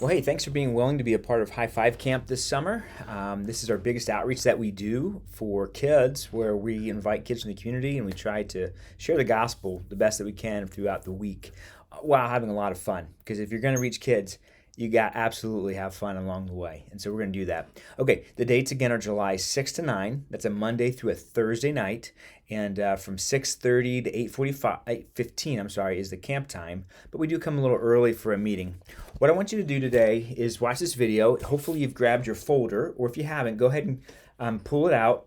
Well, hey, thanks for being willing to be a part of High Five Camp this summer. This is our biggest outreach that we do for kids, where we invite kids from the community and we try to share the gospel the best that we can throughout the week while having a lot of fun. Because if you're going to reach kids, you got absolutely have fun along the way. And so we're going to do that. Okay, the dates again are July 6 to 9. That's a Monday through a Thursday night. And from 6:30 to 8:45, 8:15, I'm sorry, is the camp time. But we do come a little early for a meeting. What I want you to do today is watch this video. Hopefully you've grabbed your folder, or if you haven't, go ahead and pull it out.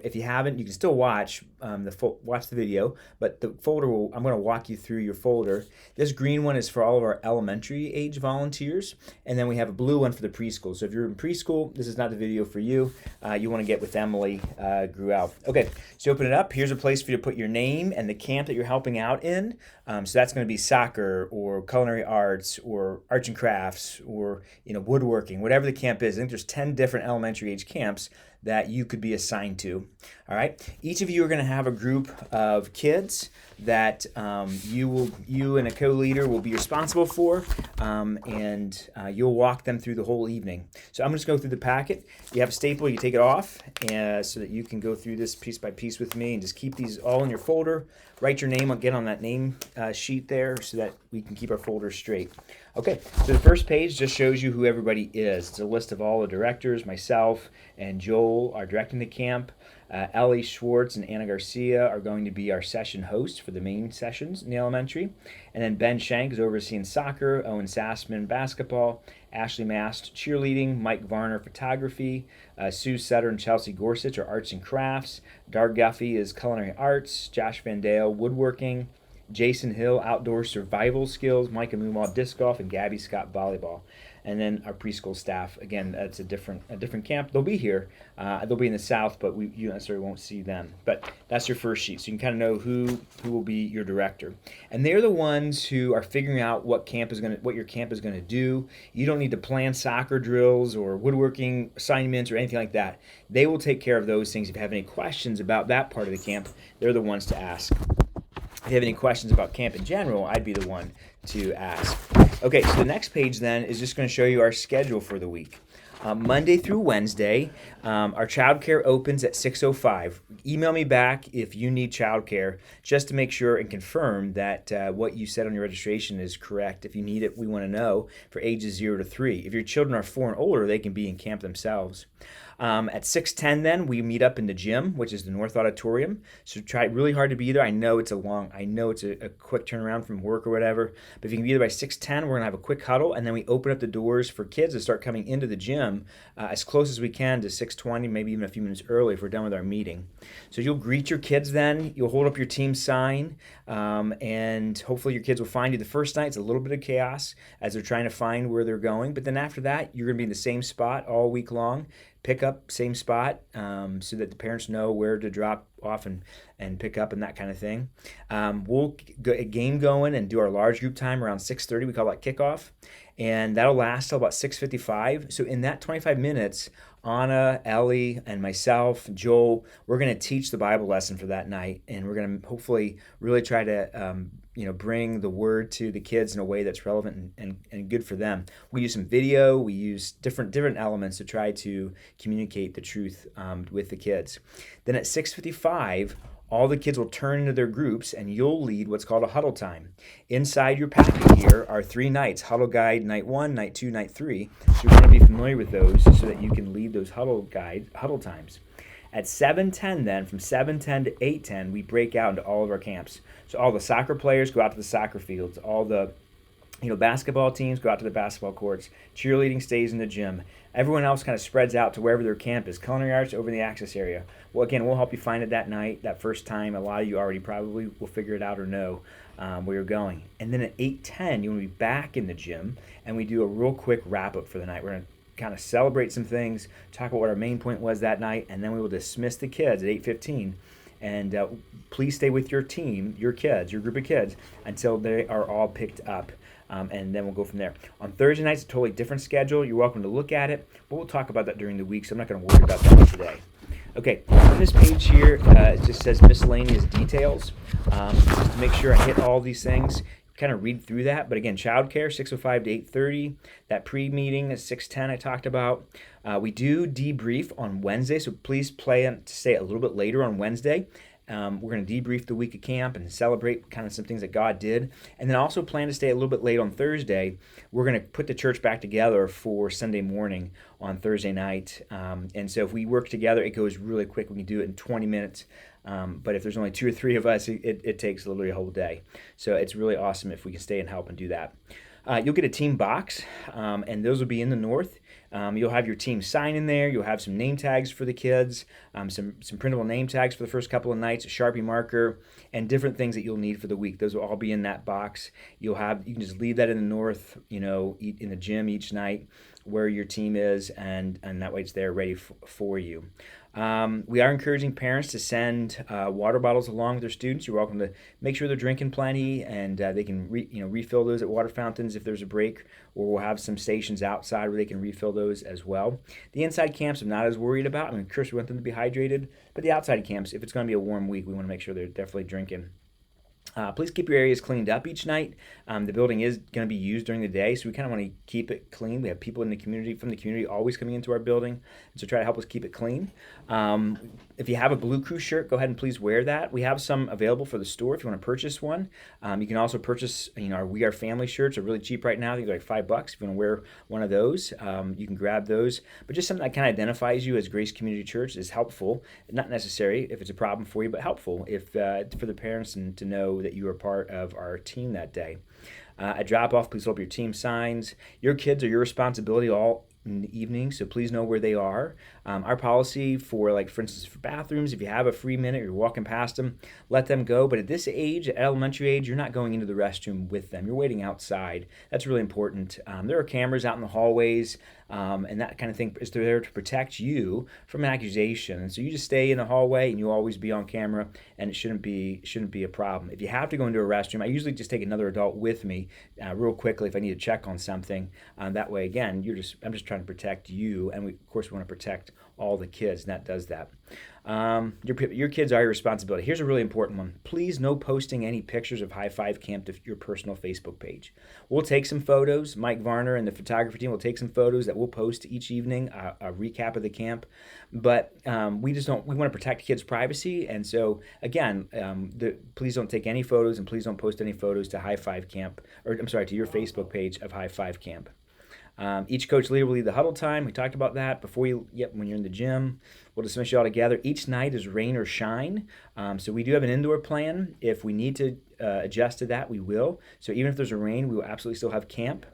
If you haven't, you can still watch watch the video, but the folder I'm going to walk you through your folder. This green one is for all of our elementary age volunteers, and then we have a blue one for the preschool. So if you're in preschool, this is not the video for you. You want to get with Emily Gruel. Okay, so open it up. Here's a place for you to put your name and the camp that you're helping out in. So that's going to be soccer or culinary arts or arts and crafts or woodworking, whatever the camp is. I think there's 10 different elementary age camps that you could be assigned to. All right. Each of you are going to have a group of kids that you and a co-leader will be responsible for, and you'll walk them through the whole evening. So I'm just going to go through the packet. You have a staple, you take it off, so that you can go through this piece by piece with me, and just keep these all in your folder. Write your name again on that name sheet there, so that we can keep our folder straight. Okay, so the first page just shows you who everybody is. It's a list of all the directors. Myself and Joel are directing the camp. Ellie Schwartz and Anna Garcia are going to be our session hosts for the main sessions in the elementary. And then Ben Shank is overseeing soccer, Owen Sassman basketball, Ashley Mast cheerleading, Mike Varner photography, Sue Sutter and Chelsea Gorsuch are arts and crafts, Dar Guffey is culinary arts, Josh Van Dale woodworking, Jason Hill outdoor survival skills, Micah Mumaw disc golf, and Gabby Scott volleyball. And then our preschool staff, again, that's a different camp. They'll be here. They'll be in the south, but you necessarily won't see them. But that's your first sheet, so you can kind of know who will be your director. And they're the ones who are figuring out what your camp is gonna do. You don't need to plan soccer drills or woodworking assignments or anything like that. They will take care of those things. If you have any questions about that part of the camp, they're the ones to ask. If you have any questions about camp in general, I'd be the one to ask. Okay, so the next page then is just going to show you our schedule for the week. Monday through Wednesday, our childcare opens at 6:05. Email me back if you need childcare, just to make sure and confirm that what you said on your registration is correct. If you need it, we want to know for ages 0 to 3. If your children are 4 and older, they can be in camp themselves. At 6:10 then, we meet up in the gym, which is the North Auditorium. So try really hard to be there. I know it's a quick turnaround from work or whatever, but if you can be there by 6:10, we're gonna have a quick huddle, and then we open up the doors for kids to start coming into the gym as close as we can to 6:20, maybe even a few minutes early if we're done with our meeting. So you'll greet your kids then, you'll hold up your team sign, and hopefully your kids will find you. The first night, it's a little bit of chaos as they're trying to find where they're going, but then after that, you're gonna be in the same spot all week long. Pick up, same spot, so that the parents know where to drop off and pick up and that kind of thing. We'll get a game going and do our large group time around 6:30. We call that kickoff. And that'll last till about 6:55. So in that 25 minutes, Anna, Ellie, and myself, Joel, we're going to teach the Bible lesson for that night. And we're going to hopefully really try to bring the word to the kids in a way that's relevant and good for them. We use some video. We use different elements to try to communicate the truth with the kids. Then at 6:55, all the kids will turn into their groups, and you'll lead what's called a huddle time. Inside your packet here are 3 nights: Huddle Guide Night 1, Night 2, Night 3. So you want to be familiar with those so that you can lead those huddle times. At 7:10 then, from 7:10 to 8:10, we break out into all of our camps. So all the soccer players go out to the soccer fields. All the basketball teams go out to the basketball courts. Cheerleading stays in the gym. Everyone else kind of spreads out to wherever their camp is. Culinary arts over in the access area. Well, again, we'll help you find it that night, that first time. A lot of you already probably will figure it out or know where you're going. And then at 8:10, you want to be back in the gym, and we do a real quick wrap-up for the night. We're going to kind of celebrate some things, talk about what our main point was that night, and then we will dismiss the kids at 8:15. And please stay with your team, your kids, your group of kids, until they are all picked up. And then we'll go from there. On Thursday nights, a totally different schedule. You're welcome to look at it, but we'll talk about that during the week, so I'm not going to worry about that today. Okay, on this page here, it just says miscellaneous details. Just to make sure I hit all these things. kind of read through that. But again, childcare, 6:05 to 8:30. That pre-meeting is 6:10 I talked about. We do debrief on Wednesday, so please plan to stay a little bit later on Wednesday. We're going to debrief the week of camp and celebrate kind of some things that God did. And then also plan to stay a little bit late on Thursday. We're going to put the church back together for Sunday morning on Thursday night. And so if we work together, it goes really quick. We can do it in 20 minutes. But if there's only 2 or 3 of us, it takes literally a whole day. So it's really awesome if we can stay and help and do that. You'll get a team box, and those will be in the north. You'll have your team sign in there. You'll have some name tags for the kids, some printable name tags for the first couple of nights, a Sharpie marker, and different things that you'll need for the week. Those will all be in that box. You can just leave that in the north, in the gym each night where your team is, and that way it's there ready for you. We are encouraging parents to send water bottles along with their students. You're welcome to make sure they're drinking plenty, and they can refill those at water fountains if there's a break, or we'll have some stations outside where they can refill those as well. The inside camps I'm not as worried about. I mean, of course, we want them to be hydrated, but the outside camps, if it's going to be a warm week, we want to make sure they're definitely drinking. Please keep your areas cleaned up each night. The building is going to be used during the day, so we kind of want to keep it clean. We have people from the community always coming into our building, so try to help us keep it clean. If you have a Blue Crew shirt, go ahead and please wear that. We have some available for the store if you want to purchase one. You can also purchase, our We Are Family shirts are really cheap right now. I think they're like $5 if you want to wear one of those. You can grab those. But just something that kind of identifies you as Grace Community Church is helpful. Not necessary if it's a problem for you, but helpful if for the parents and to know that you are part of our team that day. At drop-off, please hold up your team signs. Your kids are your responsibility all in the evening, so please know where they are. Our policy for instance, for bathrooms, if you have a free minute, you're walking past them, let them go. But at this age, at elementary age, you're not going into the restroom with them. You're waiting outside. That's really important. There are cameras out in the hallways, and that kind of thing is there to protect you from an accusation. And so you just stay in the hallway, and you'll always be on camera, and it shouldn't be a problem. If you have to go into a restroom, I usually just take another adult with me real quickly if I need to check on something. That way, again, I'm just trying to protect you, and of course we want to protect all the kids, and that does that. Your kids are your responsibility. Here's a really important one. Please no posting any pictures of High Five Camp to your personal Facebook page. We'll take some photos. Mike Varner and the photography team will take some photos that we'll post each evening, a recap of the camp. But we want to protect kids' privacy. And so, again, please don't take any photos, and please don't post any photos to High Five Camp, to your Facebook page of High Five Camp. Each coach leader will lead the huddle time. We talked about that when you're in the gym. We'll dismiss you all together. Each night is rain or shine. So we do have an indoor plan. If we need to adjust to that, we will. So even if there's a rain, we will absolutely still have camp.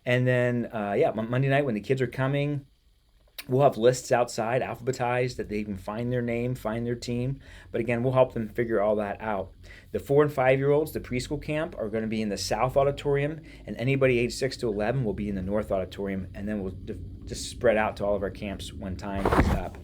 And then, Monday night when the kids are coming, we'll have lists outside, alphabetized, that they can find their name, find their team. But again, we'll help them figure all that out. The 4 and 5-year-olds, the preschool camp, are going to be in the South Auditorium, and anybody age 6 to 11 will be in the North Auditorium, and then we'll just spread out to all of our camps when time is up.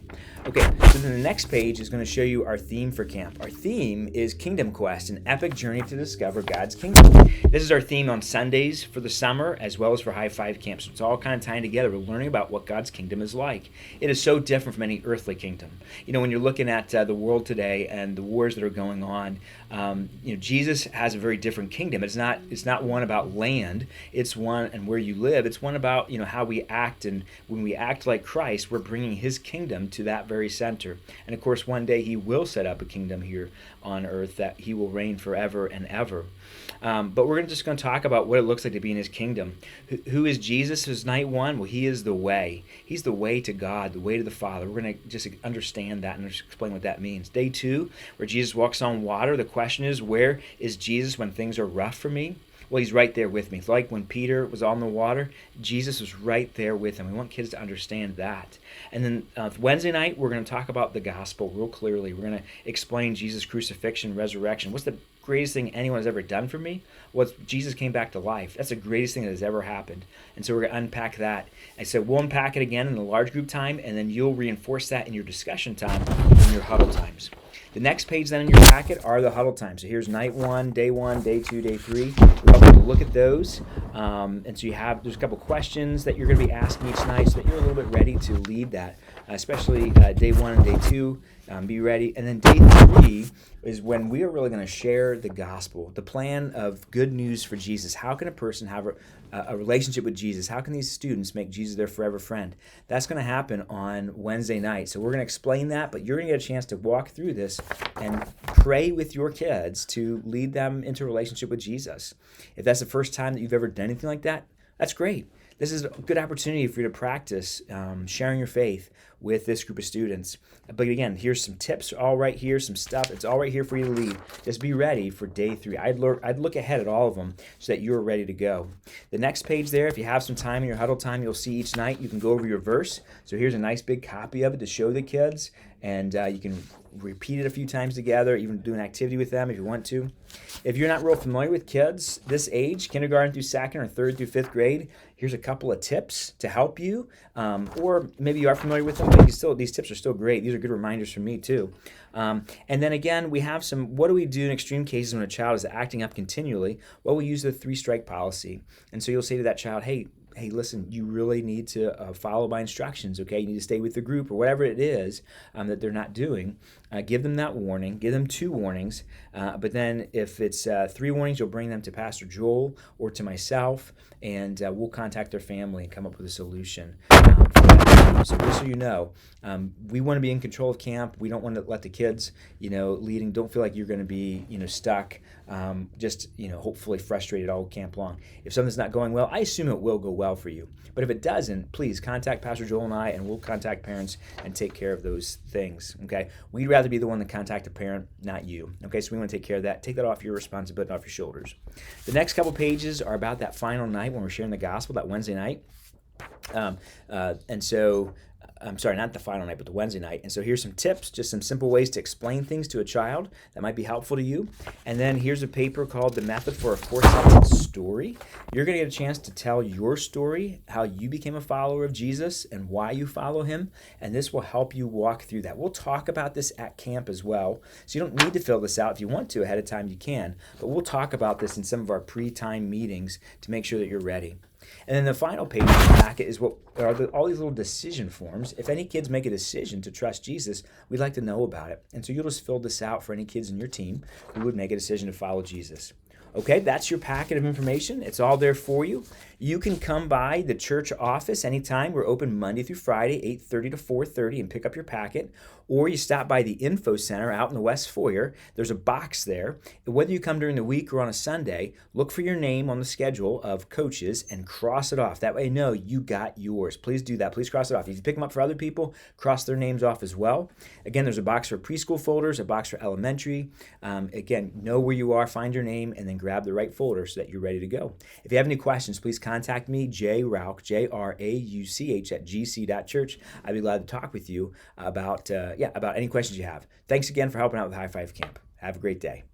Okay, so then the next page is going to show you our theme for camp. Our theme is Kingdom Quest, an epic journey to discover God's kingdom. This is our theme on Sundays for the summer, as well as for High Five Camp. So it's all kind of tying together. We're learning about what God's kingdom is like. It is so different from any earthly kingdom. When you're looking at the world today and the wars that are going on, Jesus has a very different kingdom. It's not one about land. It's one and where you live. It's one about how we act, and when we act like Christ, we're bringing His kingdom to that very center. And of course, one day He will set up a kingdom here on earth that He will reign forever and ever. But we're just going to talk about what it looks like to be in His kingdom. Who is Jesus? Is night one? Well, He is the way. He's the way to God, the way to the Father. We're going to just understand that and explain what that means. Day 2, where Jesus walks on water. The question is, where is Jesus when things are rough for me? Well, He's right there with me. It's like when Peter was on the water, Jesus was right there with him. We want kids to understand that. And then Wednesday night, we're going to talk about the gospel real clearly. We're going to explain Jesus' crucifixion, resurrection. What's the greatest thing anyone has ever done for me? Well, Jesus came back to life. That's the greatest thing that has ever happened. And so we're going to unpack that. And so we'll unpack it again in the large group time, and then you'll reinforce that in your discussion time in your huddle times. The next page then in your packet are the huddle times. So here's night 1, day 2, day 3. We're going to look at those. And so there's a couple questions that you're going to be asking each night so that you're a little bit ready to lead that, especially day 1 and day 2. Be ready. And then day 3 is when we are really going to share the gospel, the plan of good news for Jesus. How can a person have a relationship with Jesus? How can these students make Jesus their forever friend? That's going to happen on Wednesday night. So we're going to explain that, but you're going to get a chance to walk through this and pray with your kids to lead them into a relationship with Jesus. If that's the first time that you've ever done anything like that, that's great. This is a good opportunity for you to practice sharing your faith with this group of students. But again, here's some tips all right here, some stuff. It's all right here for you to lead. Just be ready for day 3. I'd look ahead at all of them so that you're ready to go. The next page there, if you have some time in your huddle time, you'll see each night you can go over your verse. So here's a nice big copy of it to show the kids, and you can repeat it a few times together, even do an activity with them if you want to. If you're not real familiar with kids this age, kindergarten through 2nd or 3rd through 5th grade, here's a couple of tips to help you. Or maybe you are familiar with them, but these tips are still great. These are good reminders for me too. And then again, we have what do we do in extreme cases when a child is acting up continually? Well, we use the 3-strike policy. And so you'll say to that child, hey, listen, you really need to follow my instructions, okay? You need to stay with the group or whatever it is that they're not doing. Give them that warning. Give them 2 warnings. But then if it's 3 warnings, you'll bring them to Pastor Joel or to myself, and we'll contact their family and come up with a solution for that. So just so you know, we want to be in control of camp. We don't want to let the kids, leading. Don't feel like you're going to be, stuck, hopefully frustrated all camp long. If something's not going well, I assume it will go well for you. But if it doesn't, please contact Pastor Joel and I, and we'll contact parents and take care of those things, okay? We'd rather be the one to contact a parent, not you, okay? So we want to take care of that. Take that off your responsibility, off your shoulders. The next couple pages are about that final night when we're sharing the gospel, that Wednesday night. I'm sorry, not the final night, but the Wednesday night. And so here's some tips, just some simple ways to explain things to a child that might be helpful to you. And then here's a paper called The Method for a 4-Sentence Story. You're going to get a chance to tell your story, how you became a follower of Jesus and why you follow him. And this will help you walk through that. We'll talk about this at camp as well. So you don't need to fill this out. If you want to ahead of time, you can. But we'll talk about this in some of our pre-time meetings to make sure that you're ready. And then the final page of the packet is all these little decision forms. If any kids make a decision to trust Jesus, we'd like to know about it. And so you'll just fill this out for any kids in your team who would make a decision to follow Jesus. Okay, that's your packet of information. It's all there for you. You can come by the church office anytime. We're open Monday through Friday, 8:30 to 4:30, and pick up your packet. Or you stop by the info center out in the West Foyer. There's a box there. Whether you come during the week or on a Sunday, look for your name on the schedule of coaches and cross it off. That way, no, you got yours. Please do that. Please cross it off. If you pick them up for other people, cross their names off as well. Again, there's a box for preschool folders, a box for elementary. Again, know where you are, find your name, and then grab the right folder so that you're ready to go. If you have any questions, please contact me, jrauch, JRAUCH at gc.church. I'd be glad to talk with you about any questions you have. Thanks again for helping out with High Five Camp. Have a great day.